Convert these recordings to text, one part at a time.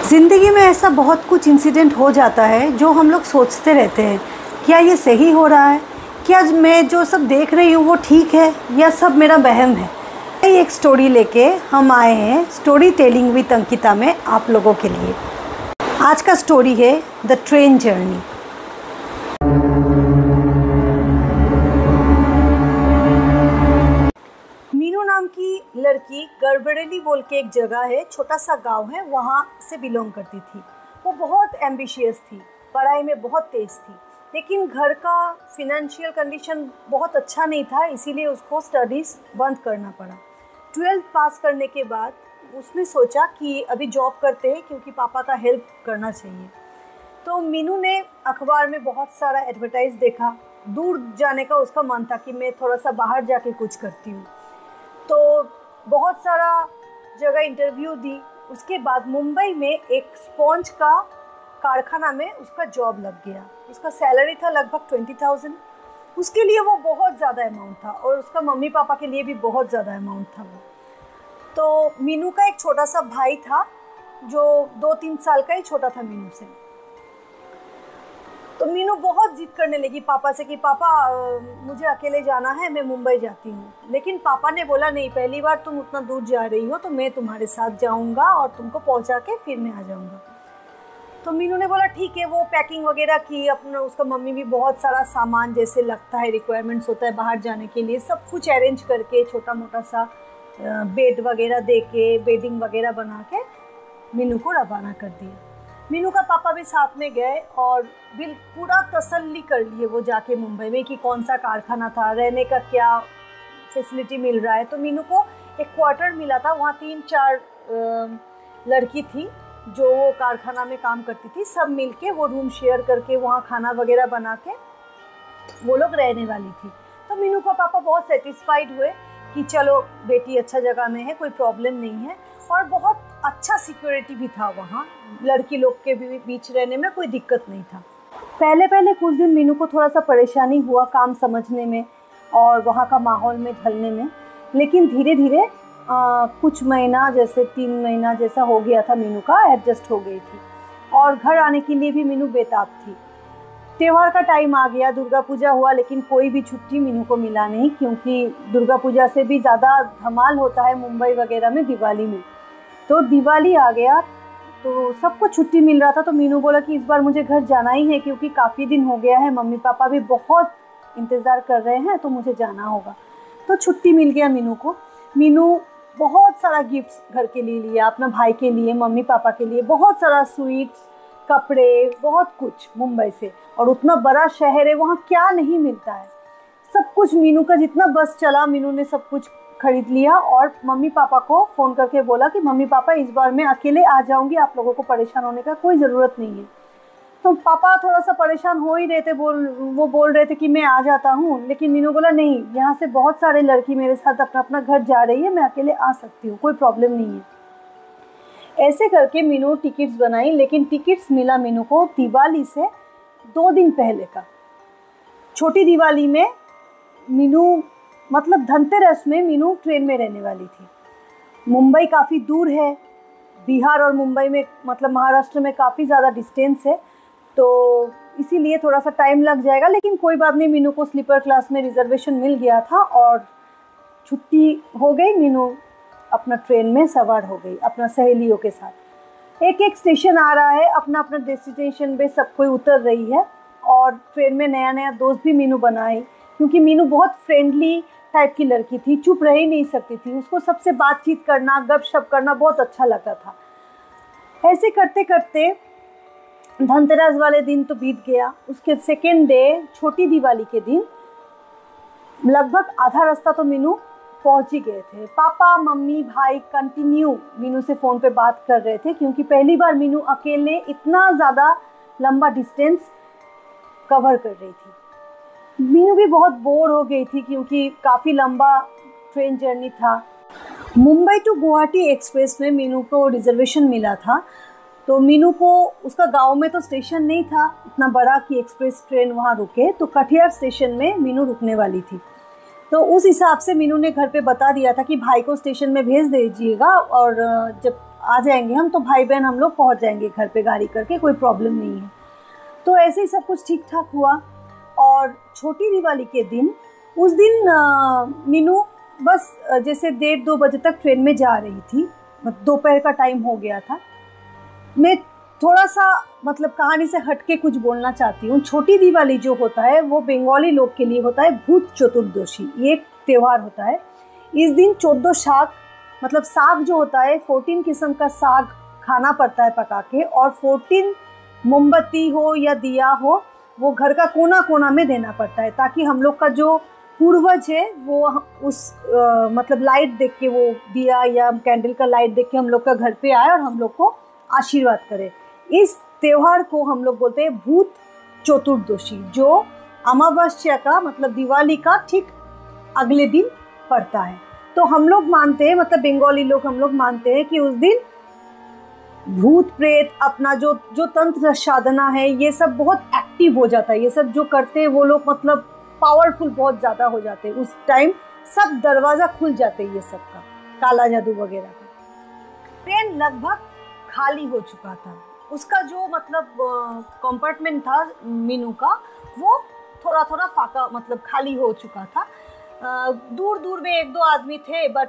ज़िंदगी में ऐसा बहुत कुछ इंसिडेंट हो जाता है जो हम लोग सोचते रहते हैं, क्या ये सही हो रहा है, क्या मैं जो सब देख रही हूँ वो ठीक है या सब मेरा वहम है। एक स्टोरी लेके हम आए हैं स्टोरी टेलिंग विद अंकिता में आप लोगों के लिए। आज का स्टोरी है द ट्रेन जर्नी। मीनू नाम की लड़की गड़बड़ेली बोल के एक जगह है, छोटा सा गांव है, वहाँ से बिलोंग करती थी। वो बहुत एम्बिशियस थी, पढ़ाई में बहुत तेज़ थी, लेकिन घर का फिनेंशियल कंडीशन बहुत अच्छा नहीं था, इसीलिए उसको स्टडीज़ बंद करना पड़ा। 12th पास करने के बाद उसने सोचा कि अभी जॉब करते हैं क्योंकि पापा का हेल्प करना चाहिए। तो मीनू ने अखबार में बहुत सारा एडवर्टाइज देखा, दूर जाने का उसका मन था कि मैं थोड़ा सा बाहर जाके कुछ करती हूँ। तो बहुत सारा जगह इंटरव्यू दी। उसके बाद मुंबई में एक स्पॉन्ज का कारखाना में उसका जॉब लग गया। उसका सैलरी था लगभग 20,000। उसके लिए वो बहुत ज़्यादा अमाउंट था और उसका मम्मी पापा के लिए भी बहुत ज़्यादा अमाउंट था वो। तो मीनू का एक छोटा सा भाई था जो 2-3 साल का ही छोटा था मीनू से। तो मीनू बहुत जिद करने लगी पापा से कि पापा मुझे अकेले जाना है, मैं मुंबई जाती हूँ। लेकिन पापा ने बोला नहीं, पहली बार तुम उतना दूर जा रही हो तो मैं तुम्हारे साथ जाऊँगा और तुमको पहुँचा के फिर मैं आ जाऊँगा। तो मीनू ने बोला ठीक है। वो पैकिंग वगैरह की, अपना उसका मम्मी भी बहुत सारा सामान जैसे लगता है, रिक्वायरमेंट्स होता है बाहर जाने के लिए, सब कुछ अरेंज करके छोटा मोटा सा बेड वगैरह दे के, बेडिंग वगैरह बना के मीनू को रवाना कर दिया। मीनू का पापा भी साथ में गए और पूरा तसल्ली कर लिए वो जाके मुंबई में कि कौन सा कारखाना था, रहने का क्या फैसिलिटी मिल रहा है। तो मीनू को एक क्वार्टर मिला था, वहाँ 3-4 लड़की थी जो वो कारखाना में काम करती थी, सब मिलके वो रूम शेयर करके वहाँ खाना वगैरह बना के वो लोग रहने वाली थी। तो मीनू का पापा बहुत सेटिस्फाइड हुए कि चलो बेटी अच्छा जगह में है, कोई प्रॉब्लम नहीं है, और बहुत अच्छा सिक्योरिटी भी था वहाँ, लड़की लोग के बीच रहने में कोई दिक्कत नहीं था। पहले कुछ दिन मीनू को थोड़ा सा परेशानी हुआ काम समझने में और वहाँ का माहौल में ढलने में, लेकिन धीरे धीरे कुछ महीना, जैसे 3 महीना जैसा हो गया था, मीनू का एडजस्ट हो गई थी और घर आने के लिए भी मीनू बेताब थी। त्यौहार का टाइम आ गया, दुर्गा पूजा हुआ, लेकिन कोई भी छुट्टी मीनू को मिला नहीं, क्योंकि दुर्गा पूजा से भी ज़्यादा धमाल होता है मुंबई वगैरह में दिवाली में। तो दिवाली आ गया तो सबको छुट्टी मिल रहा था, तो मीनू बोला कि इस बार मुझे घर जाना ही है क्योंकि काफ़ी दिन हो गया है, मम्मी पापा भी बहुत इंतज़ार कर रहे हैं, तो मुझे जाना होगा। तो छुट्टी मिल गया मीनू को। मीनू बहुत सारा गिफ्ट्स घर के लिए लिया, अपना भाई के लिए, मम्मी पापा के लिए, बहुत सारा स्वीट्स, कपड़े, बहुत कुछ मुंबई से। और उतना बड़ा शहर है, वहाँ क्या नहीं मिलता है, सब कुछ मीनू का जितना बस चला मीनू ने सब कुछ खरीद लिया। और मम्मी पापा को फ़ोन करके बोला कि मम्मी पापा इस बार मैं अकेले आ जाऊंगी, आप लोगों को परेशान होने का कोई ज़रूरत नहीं है। तो पापा थोड़ा सा परेशान हो ही रहे थे, वो बोल रहे थे कि मैं आ जाता हूँ, लेकिन मीनू बोला नहीं, यहाँ से बहुत सारे लड़की मेरे साथ अपना अपना घर जा रही है, मैं अकेले आ सकती हूँ, कोई प्रॉब्लम नहीं है। ऐसे करके मीनू टिकट्स बनाई, लेकिन टिकट्स मिला मीनू को दिवाली से 2 दिन पहले का। छोटी दिवाली में मीनू, मतलब धनतेरस में मीनू ट्रेन में रहने वाली थी। मुंबई काफ़ी दूर है, बिहार और मुंबई में, मतलब महाराष्ट्र में काफ़ी ज़्यादा डिस्टेंस है, तो इसीलिए थोड़ा सा टाइम लग जाएगा, लेकिन कोई बात नहीं, मीनू को स्लीपर क्लास में रिजर्वेशन मिल गया था और छुट्टी हो गई। मीनू अपना ट्रेन में सवार हो गई अपना सहेलियों के साथ। एक एक स्टेशन आ रहा है, अपना अपना डेस्टिनेशन पे सब कोई उतर रही है, और ट्रेन में नया नया दोस्त भी मीनू बनाई, क्योंकि मीनू बहुत फ्रेंडली टाइप की लड़की थी, चुप रह ही नहीं सकती थी, उसको सबसे बातचीत करना, गपशप करना बहुत अच्छा लगता था। ऐसे करते करते धनतेरस वाले दिन तो बीत गया। उसके सेकेंड डे, छोटी दिवाली के दिन, लगभग आधा रास्ता तो मीनू पहुंच ही गए थे। पापा, मम्मी, भाई कंटिन्यू मीनू से फ़ोन पे बात कर रहे थे, क्योंकि पहली बार मीनू अकेले इतना ज़्यादा लंबा डिस्टेंस कवर कर रही थी। मीनू भी बहुत बोर हो गई थी क्योंकि काफ़ी लंबा ट्रेन जर्नी था। मुंबई टू गुवाहाटी एक्सप्रेस में मीनू को रिजर्वेशन मिला था, तो मीनू को, उसका गांव में तो स्टेशन नहीं था इतना बड़ा कि एक्सप्रेस ट्रेन वहाँ रुके, तो कटिहार स्टेशन में मीनू रुकने वाली थी। तो उस हिसाब से मीनू ने घर पे बता दिया था कि भाई को स्टेशन में भेज दीजिएगा, और जब आ जाएंगे हम, तो भाई बहन हम लोग पहुंच जाएंगे घर पे गाड़ी करके, कोई प्रॉब्लम नहीं है। तो ऐसे ही सब कुछ ठीक ठाक हुआ। और छोटी दिवाली के दिन, उस दिन मीनू बस जैसे 1:30-2 बजे तक ट्रेन में जा रही थी, दोपहर का टाइम हो गया था। मैं थोड़ा सा मतलब कहानी से हटके कुछ बोलना चाहती हूँ। छोटी दिवाली जो होता है वो बंगाली लोग के लिए होता है भूत चतुर्दशी, ये एक त्यौहार होता है। इस दिन 14 शाक मतलब साग जो होता है, 14 किस्म का साग खाना पड़ता है पका के, और 14 मोमबत्ती हो या दिया हो वो घर का कोना कोना में देना पड़ता है, ताकि हम लोग का जो पूर्वज है वो उस मतलब लाइट देख के, वो दिया या कैंडल का लाइट देख के हम लोग का घर पे आए और हम लोग को आशीर्वाद करे। इस त्यौहार को हम लोग बोलते हैं भूत चतुर्दशी, जो अमावस्या का मतलब दिवाली का ठीक अगले दिन पड़ता है। तो हम लोग मानते हैं, मतलब बंगाली लोग हम लोग मानते हैं कि उस दिन भूत प्रेत अपना जो तंत्र साधना है ये सब बहुत एक्टिव हो जाता है। ये सब जो करते हैं वो लोग मतलब पावरफुल बहुत ज़्यादा हो जाते हैं। उस टाइम सब दरवाज़ा खुल जाते हैं ये सब का, काला जादू वगैरह का। ट्रेन लगभग खाली हो चुका था। उसका जो मतलब कंपार्टमेंट था मीनू का, वो थोड़ा थोड़ा फाका मतलब खाली हो चुका था। दूर दूर में 1-2 आदमी थे, बट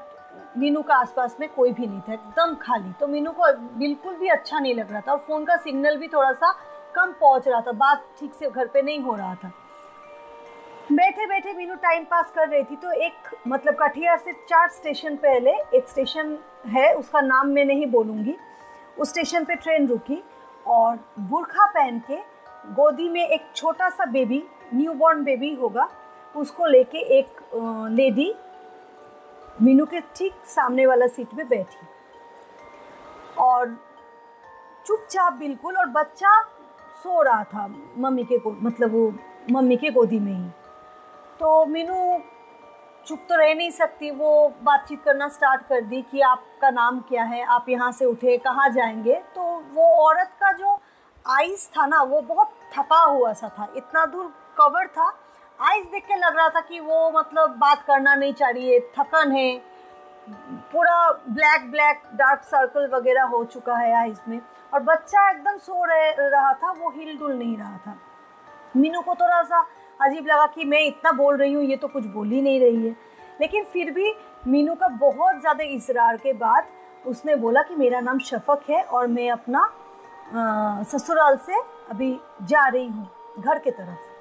मीनू का आसपास में कोई भी नहीं था, एकदम खाली। तो मीनू को बिल्कुल भी अच्छा नहीं लग रहा था, और फ़ोन का सिग्नल भी थोड़ा सा कम पहुंच रहा था, बात ठीक से घर पे नहीं हो रहा था। बैठे बैठे मीनू टाइम पास कर रही थी, तो एक मतलब कटिहार से 4 स्टेशन पहले एक स्टेशन है, उसका नाम मैं नहीं बोलूँगी, उस स्टेशन पे ट्रेन रुकी, और बुर्खा पहन के गोदी में एक छोटा सा बेबी, न्यूबॉर्न बेबी होगा, उसको लेके एक लेडी मीनू के ठीक सामने वाला सीट पे बैठी, और चुपचाप बिल्कुल, और बच्चा सो रहा था मम्मी के मतलब वो मम्मी के गोदी में ही। तो मीनू चुप तो रह नहीं सकती, वो बातचीत करना स्टार्ट कर दी कि आपका नाम क्या है, आप यहाँ से उठे, कहाँ जाएंगे। तो वो औरत का जो आइज़ था ना, वो बहुत थका हुआ सा था, इतना दूर कवर था, आइज़ देख के लग रहा था कि वो मतलब बात करना नहीं चाह रही है, थकन है, पूरा ब्लैक डार्क सर्कल वगैरह हो चुका है आइज़ में, और बच्चा एकदम सो रहा था, वो हिल डुल नहीं रहा था। मीनू को थोड़ा सा अजीब लगा कि मैं इतना बोल रही हूँ, ये तो कुछ बोल ही नहीं रही है। लेकिन फिर भी मीनू का बहुत ज़्यादा इसरार के बाद उसने बोला कि मेरा नाम शफक है और मैं अपना ससुराल से अभी जा रही हूँ घर के तरफ।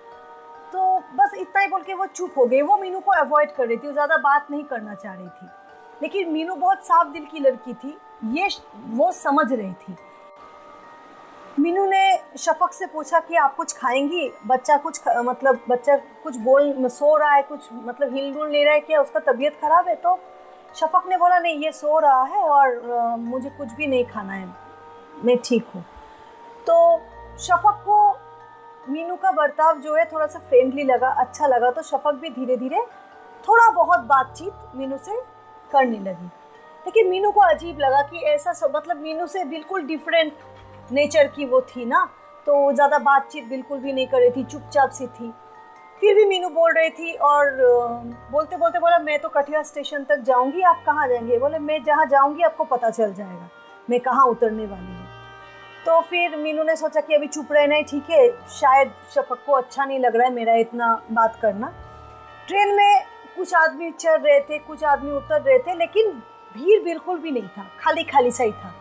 तो बस इतना ही बोल के वो चुप हो गई। वो मीनू को अवॉइड कर रही थी, वो ज़्यादा बात नहीं करना चाह रही थी। लेकिन मीनू बहुत साफ दिल की लड़की थी, ये वो समझ रही थी। मीनू ने शफक से पूछा कि आप कुछ खाएंगी, बच्चा कुछ मतलब बच्चा कुछ बोल सो रहा है, कुछ मतलब हिल डुल नहीं रहा है, क्या उसका तबीयत ख़राब है? तो शफक ने बोला नहीं, ये सो रहा है और मुझे कुछ भी नहीं खाना है, मैं ठीक हूँ। तो शफक को मीनू का बर्ताव जो है थोड़ा सा फ्रेंडली लगा, अच्छा लगा, तो शफक भी धीरे धीरे थोड़ा बहुत बातचीत मीनू से करने लगी। लेकिन मीनू को अजीब लगा कि ऐसा सब मतलब मीनू से बिल्कुल डिफरेंट नेचर की वो थी ना, तो ज़्यादा बातचीत बिल्कुल भी नहीं कर रही थी, चुपचाप सी थी। फिर भी मीनू बोल रही थी, और बोलते बोलते बोला मैं तो कटिहार स्टेशन तक जाऊंगी, आप कहाँ जाएंगे? बोले मैं जहाँ जाऊंगी आपको पता चल जाएगा मैं कहाँ उतरने वाली हूँ। तो फिर मीनू ने सोचा कि अभी चुप रहना ही ठीक है, शायद शफक को अच्छा नहीं लग रहा है मेरा इतना बात करना। ट्रेन में कुछ आदमी चढ़ रहे थे, कुछ आदमी उतर रहे थे, लेकिन भीड़ बिल्कुल भी नहीं था, खाली खाली सा ही था।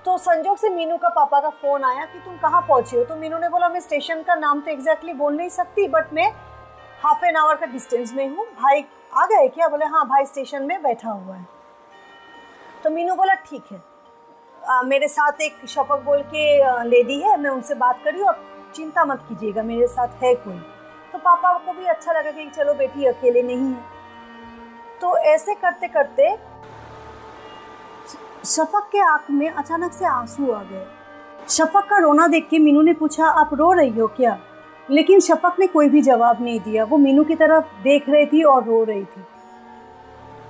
तो संजोग से मीनू का पापा का फ़ोन आया कि तुम कहाँ पहुँचे हो? तो मीनू ने बोला मैं स्टेशन का नाम तो एग्जैक्टली बोल नहीं सकती, बट मैं हाफ एन आवर का डिस्टेंस में हूँ। भाई आ गए क्या? बोले हाँ भाई स्टेशन में बैठा हुआ है। तो मीनू बोला ठीक है, मेरे साथ एक शफक बोल के लेडी है, मैं उनसे बात करी और चिंता मत कीजिएगा, मेरे साथ है कोई। तो पापा को भी अच्छा लगा कि चलो बेटी अकेले नहीं है। तो ऐसे करते करते शफक के आँख में अचानक से आंसू आ गए। शफक का रोना देख के मीनू ने पूछा आप रो रही हो क्या? लेकिन शफक ने कोई भी जवाब नहीं दिया, वो मीनू की तरफ देख रही थी और रो रही थी।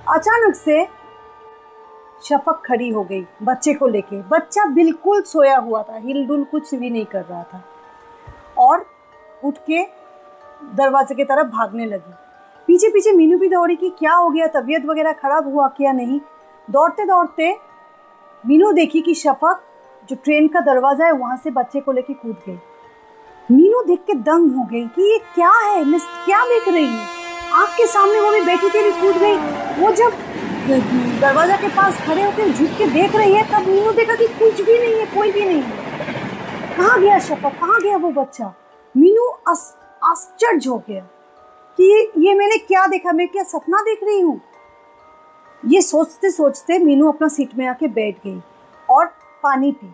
अचानक से शफक खड़ी हो गई बच्चे को लेके। बच्चा बिल्कुल सोया हुआ था, हिलडुल कुछ भी नहीं कर रहा था, और उठ के दरवाजे की तरफ भागने लगी। पीछे पीछे मीनू भी दौड़ी कि क्या हो गया, तबीयत वगैरह खराब हुआ क्या नहीं। दौड़ते दौड़ते मीनू देखी कि शफक जो ट्रेन का दरवाज़ा है वहाँ से बच्चे को लेके कूद गई। मीनू देख के दंग हो गई कि ये क्या है, मैं क्या देख रही हूँ। आँख के सामने वो भी बैठी थी, भी कूद गई। वो जब दरवाजा के पास खड़े होकर झुक के देख रही है तब मीनू देखा कि कुछ भी नहीं है, कोई भी नहीं है। कहाँ गया शफक, कहाँ गया वो बच्चा। मीनू आश्चर्य हो गया कि ये मैंने क्या देखा, मैं क्या सपना देख रही हूँ। ये सोचते सोचते मीनू अपना सीट में आके बैठ गई और पानी पी,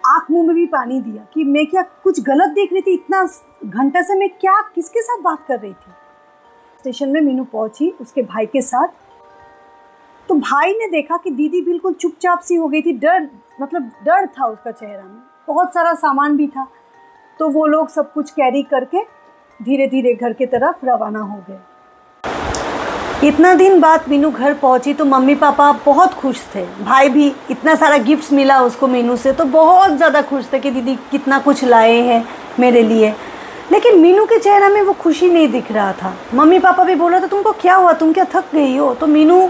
आँख मुंह में भी पानी दिया कि मैं क्या कुछ गलत देख रही थी। इतना घंटा से मैं क्या किसके साथ बात कर रही थी। स्टेशन में मीनू पहुंची उसके भाई के साथ। तो भाई ने देखा कि दीदी बिल्कुल चुपचाप सी हो गई थी, डर था उसका चेहरा में, बहुत सारा सामान भी था। तो वो लोग सब कुछ कैरी करके धीरे धीरे घर की तरफ रवाना हो गए। इतना दिन बाद मीनू घर पहुंची तो मम्मी पापा बहुत खुश थे, भाई भी, इतना सारा गिफ्ट्स मिला उसको मीनू से, तो बहुत ज़्यादा खुश थे कि दीदी कितना कुछ लाए हैं मेरे लिए। लेकिन मीनू के चेहरे में वो खुशी नहीं दिख रहा था। मम्मी पापा भी बोल रहे थे तुमको क्या हुआ, तुम क्या थक गई हो। तो मीनू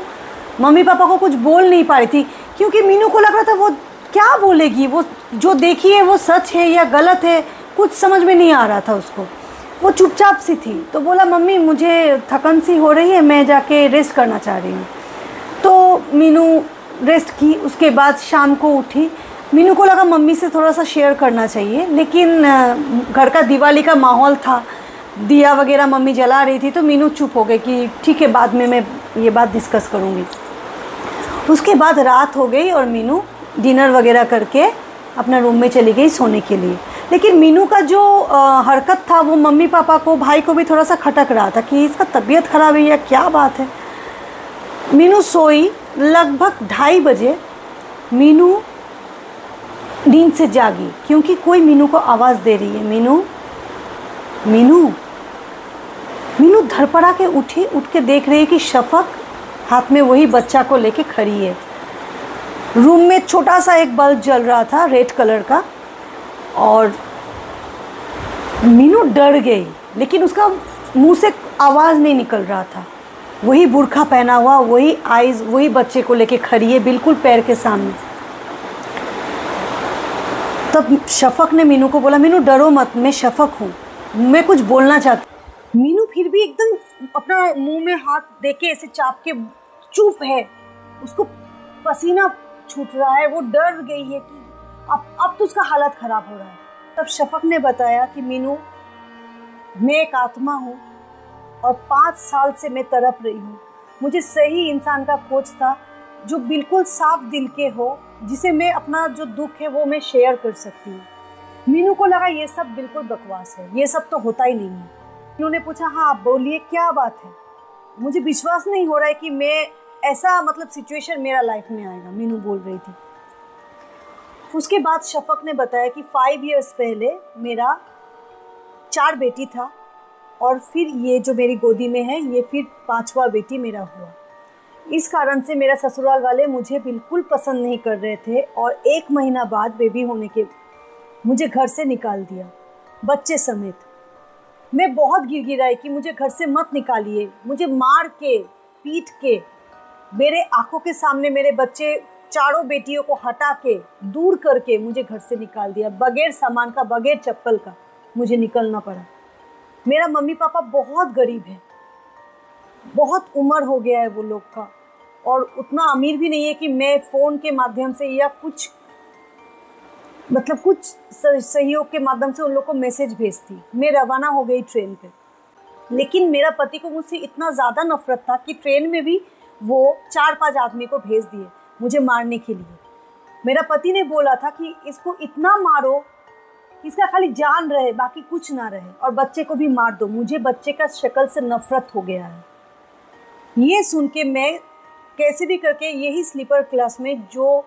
मम्मी पापा को कुछ बोल नहीं पा रही थी, क्योंकि मीनू को लग रहा था वो क्या बोलेगी, वो जो देखी है वो सच है या गलत है, कुछ समझ में नहीं आ रहा था उसको। वो चुपचाप सी थी। तो बोला मम्मी मुझे थकन सी हो रही है, मैं जाके रेस्ट करना चाह रही हूँ। तो मीनू रेस्ट की। उसके बाद शाम को उठी। मीनू को लगा मम्मी से थोड़ा सा शेयर करना चाहिए, लेकिन घर का दिवाली का माहौल था, दिया वगैरह मम्मी जला रही थी, तो मीनू चुप हो गई कि ठीक है बाद में मैं ये बात डिस्कस करूँगी। उसके बाद रात हो गई और मीनू डिनर वगैरह करके अपना रूम में चली गई सोने के लिए। लेकिन मीनू का जो हरकत था वो मम्मी पापा को, भाई को भी थोड़ा सा खटक रहा था कि इसका तबीयत ख़राब है या क्या बात है। मीनू सोई। लगभग 2:30 बजे मीनू नींद से जागी, क्योंकि कोई मीनू को आवाज़ दे रही है, मीनू मीनू। मीनू धड़पड़ा के उठी। उठ के देख रही है कि शफक हाथ में वही बच्चा को लेके खड़ी है। रूम में छोटा सा एक बल्ब जल रहा था रेड कलर का, और मीनू डर गई, लेकिन उसका मुंह से आवाज़ नहीं निकल रहा था। वही बुर्का पहना हुआ, वही आइज़, वही बच्चे को लेके खड़ी है बिल्कुल पैर के सामने। तब शफक ने मीनू को बोला मीनू डरो मत, मैं शफक हूँ, मैं कुछ बोलना चाहती। मीनू फिर भी एकदम अपना मुंह में हाथ देके ऐसे चाप के चुप है। उसको पसीना छूट रहा है, वो डर गई है कि अब तो उसका हालत ख़राब हो रहा है। तब शफक ने बताया कि मीनू मैं एक आत्मा हूँ और 5 साल से मैं तड़प रही हूँ। मुझे सही इंसान का खोज था जो बिल्कुल साफ दिल के हो, जिसे मैं अपना जो दुख है वो मैं शेयर कर सकती हूँ। मीनू को लगा ये सब बिल्कुल बकवास है, ये सब तो होता ही नहीं है। मीनू ने पूछा हाँ आप बोलिए क्या बात है, मुझे विश्वास नहीं हो रहा है कि मैं ऐसा सिचुएशन मेरा लाइफ में आएगा, मीनू बोल रही थी। उसके बाद शफक ने बताया कि 5 इयर्स पहले मेरा 4 बेटी था, और फिर ये जो मेरी गोदी में है ये फिर 5वां बेटी मेरा हुआ। इस कारण से मेरा ससुराल वाले मुझे बिल्कुल पसंद नहीं कर रहे थे, और 1 महीना बाद बेबी होने के मुझे घर से निकाल दिया, बच्चे समेत। मैं बहुत गिड़गिड़ाई कि मुझे घर से मत निकालिए, मुझे मार के पीट के मेरे आंखों के सामने मेरे बच्चे 4 बेटियों को हटा के दूर करके मुझे घर से निकाल दिया, बगैर सामान का, बगैर चप्पल का मुझे निकलना पड़ा। मेरा मम्मी पापा बहुत गरीब है, बहुत उम्र हो गया है वो लोग का, और उतना अमीर भी नहीं है कि मैं फ़ोन के माध्यम से या कुछ कुछ सहयोग के माध्यम से उन लोग को मैसेज भेजती। मैं रवाना हो गई ट्रेन पे, लेकिन मेरा पति को मुझसे इतना ज़्यादा नफरत था कि ट्रेन में भी वो 4-5 आदमी को भेज दिए मुझे मारने के लिए। मेरा पति ने बोला था कि इसको इतना मारो इसका खाली जान रहे, बाकी कुछ ना रहे, और बच्चे को भी मार दो, मुझे बच्चे का शक्ल से नफरत हो गया है। ये सुन के मैं कैसे भी करके यही स्लीपर क्लास में जो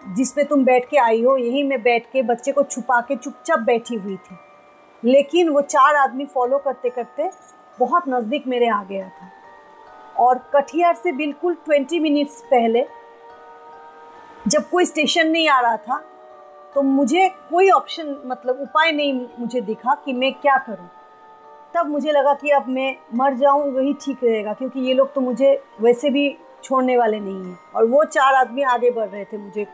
जिसमें तुम बैठ के आई हो, यही मैं बैठ के बच्चे को छुपा के चुपचाप बैठी हुई थी। लेकिन वो 4 आदमी फॉलो करते करते बहुत नज़दीक मेरे आ गया था, और कटिहार से बिल्कुल 20 मिनट्स पहले जब कोई स्टेशन नहीं आ रहा था तो मुझे कोई ऑप्शन उपाय नहीं मुझे दिखा कि मैं क्या करूं। तब मुझे लगा कि अब मैं मर जाऊं वही ठीक रहेगा, क्योंकि ये लोग तो मुझे वैसे भी छोड़ने वाले नहीं हैं। और वो 4 आदमी आगे बढ़ रहे थे मुझे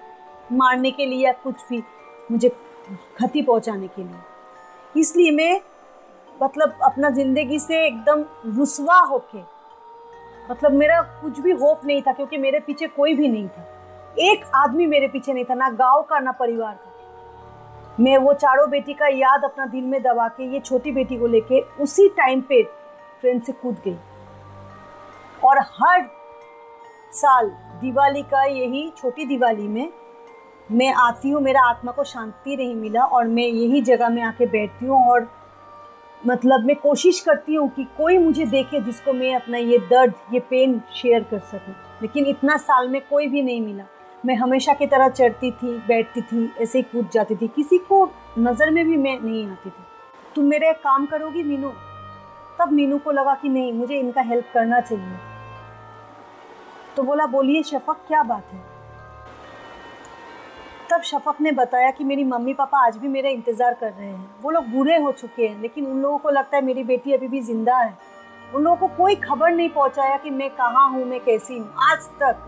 मारने के लिए या कुछ भी मुझे क्षति पहुंचाने के लिए। इसलिए मैं मतलब अपना ज़िंदगी से एकदम रुस्वा होके, मतलब मेरा कुछ भी होप नहीं था, क्योंकि मेरे पीछे कोई भी नहीं था, एक आदमी मेरे पीछे नहीं था, ना गांव का ना परिवार का। मैं वो चारों बेटी का याद अपना दिल में दबा के ये छोटी बेटी को लेके उसी टाइम पे ट्रेन से कूद गई। और हर साल दिवाली का यही छोटी दिवाली में मैं आती हूँ, मेरा आत्मा को शांति नहीं मिला और मैं यही जगह में आके बैठती हूँ और मतलब मैं कोशिश करती हूँ कि कोई मुझे देखे जिसको मैं अपना ये दर्द, ये पेन शेयर कर सकूँ। लेकिन इतना साल में कोई भी नहीं मिला। मैं हमेशा की तरह चढ़ती थी, बैठती थी, ऐसे ही कूद जाती थी, किसी को नज़र में भी मैं नहीं आती थी। तुम मेरे काम करोगी मीनू? तब मीनू को लगा कि नहीं, मुझे इनका हेल्प करना चाहिए। तो बोला, बोलिए शफक, क्या बात है? तब शफक ने बताया कि मेरी मम्मी पापा आज भी मेरा इंतज़ार कर रहे हैं। वो लोग बूढ़े हो चुके हैं, लेकिन उन लोगों को लगता है मेरी बेटी अभी भी ज़िंदा है। उन लोगों को कोई खबर नहीं पहुंचाया कि मैं कहाँ हूँ, मैं कैसी हूँ आज तक।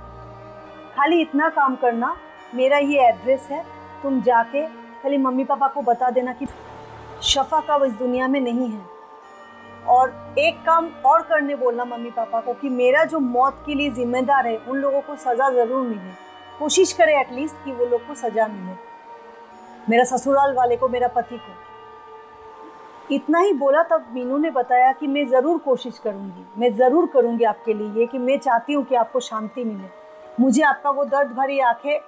खाली इतना काम करना, मेरा ये एड्रेस है, तुम जाके खाली मम्मी पापा को बता देना कि शफक अब इस दुनिया में नहीं है। और एक काम और करने बोलना मम्मी पापा को कि मेरा जो मौत के लिए जिम्मेदार है उन लोगों को सज़ा ज़रूर मिले। कोशिश करे एटलीस्ट कि वो लोग को सज़ा मिले, मेरा ससुराल वाले को, मेरा पति को। इतना ही बोला तब मीनू ने बताया कि मैं ज़रूर कोशिश करूँगी, मैं ज़रूर करूँगी आपके लिए ये, कि मैं चाहती हूँ कि आपको शांति मिले। मुझे आपका वो दर्द भरी आंखें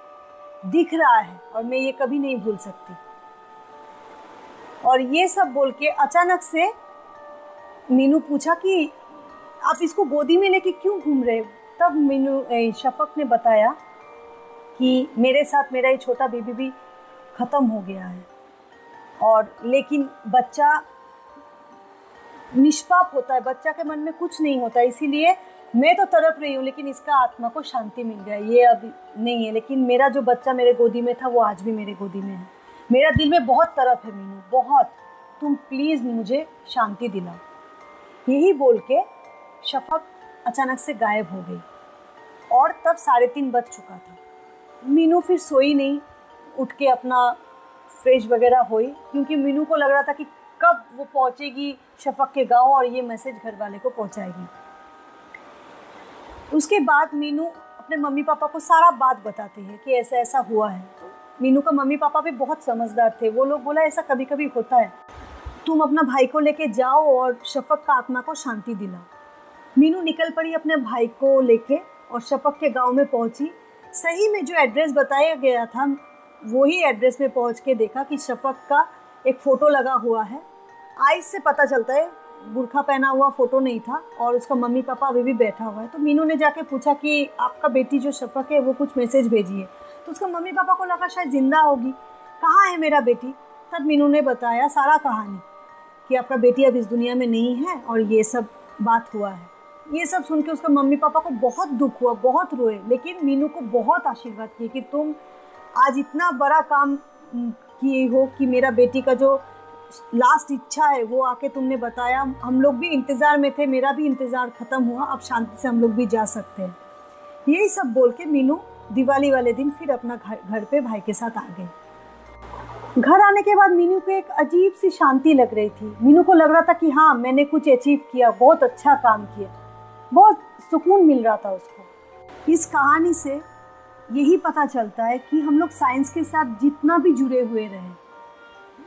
दिख रहा है और मैं ये कभी नहीं भूल सकती। और ये सब बोल के अचानक से मीनू पूछा कि आप इसको गोदी में लेके क्यों घूम रहे हो? तब मीनू शफक ने बताया कि मेरे साथ मेरा ये छोटा बेबी भी ख़त्म हो गया है, और लेकिन बच्चा निष्पाप होता है, बच्चा के मन में कुछ नहीं होता, इसीलिए मैं तो तड़प रही हूँ, लेकिन इसका आत्मा को शांति मिल गया, ये अब नहीं है। लेकिन मेरा जो बच्चा मेरे गोदी में था वो आज भी मेरे गोदी में है। मेरा दिल में बहुत तड़प है मीनू, बहुत, तुम प्लीज़ मुझे शांति दिलाओ। यही बोल के शफक अचानक से गायब हो गई और तब 3:30 बज चुका था। मीनू फिर सोई नहीं, उठ के अपना फ्रेश वगैरह हुई, क्योंकि मीनू को लग रहा था कि कब वो पहुंचेगी शफक के गांव और ये मैसेज घर वाले को पहुंचाएगी। उसके बाद मीनू अपने मम्मी पापा को सारा बात बताती है कि ऐसा ऐसा हुआ है। मीनू का मम्मी पापा भी बहुत समझदार थे, वो लोग बोला ऐसा कभी कभी होता है, तुम अपना भाई को लेके जाओ और शफक का आत्मा को शांति दिलाओ। मीनू निकल पड़ी अपने भाई को लेके और शफक के गांव में पहुंची। सही में जो एड्रेस बताया गया था वही एड्रेस में पहुंच के देखा कि शफक का एक फ़ोटो लगा हुआ है। आइज से पता चलता है, बुर्खा पहना हुआ फ़ोटो नहीं था और उसका मम्मी पापा अभी भी बैठा हुआ है। तो मीनू ने जाके पूछा कि आपका बेटी जो शफक है वो कुछ मैसेज भेजी है। तो उसका मम्मी पापा को लगा शायद ज़िंदा होगी, कहाँ है मेरा बेटी? तब मीनू ने बताया सारा कहानी कि आपका बेटी अब इस दुनिया में नहीं है और ये सब बात हुआ है। ये सब सुन के उसका मम्मी पापा को बहुत दुख हुआ, बहुत रोए, लेकिन मीनू को बहुत आशीर्वाद किए कि तुम आज इतना बड़ा काम किए हो कि मेरा बेटी का जो लास्ट इच्छा है वो आके तुमने बताया। हम लोग भी इंतज़ार में थे, मेरा भी इंतज़ार ख़त्म हुआ, अब शांति से हम लोग भी जा सकते हैं। यही सब बोल के मीनू दिवाली वाले दिन फिर अपना घर पे भाई के साथ आ गई। घर आने के बाद मीनू को एक अजीब सी शांति लग रही थी। मीनू को लग रहा था कि हाँ, मैंने कुछ अचीव किया, बहुत अच्छा काम किया, बहुत सुकून मिल रहा था उसको। इस कहानी से यही पता चलता है कि हम लोग साइंस के साथ जितना भी जुड़े हुए रहे,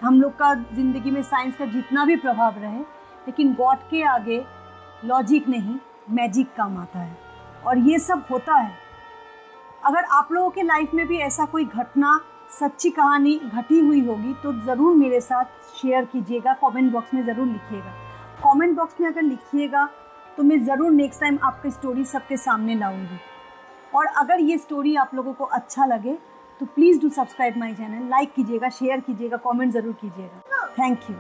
हम लोग का ज़िंदगी में साइंस का जितना भी प्रभाव रहे, लेकिन गॉड के आगे लॉजिक नहीं, मैजिक काम आता है और ये सब होता है। अगर आप लोगों के लाइफ में भी ऐसा कोई घटना, सच्ची कहानी घटी हुई होगी तो ज़रूर मेरे साथ शेयर कीजिएगा, कमेंट बॉक्स में ज़रूर लिखिएगा। कमेंट बॉक्स में अगर लिखिएगा तो मैं ज़रूर नेक्स्ट टाइम आपकी स्टोरी सबके सामने लाऊंगी। और अगर ये स्टोरी आप लोगों को अच्छा लगे तो please do subscribe my channel, like कीजिएगा, शेयर कीजिएगा, कमेंट ज़रूर कीजिएगा। Thank you.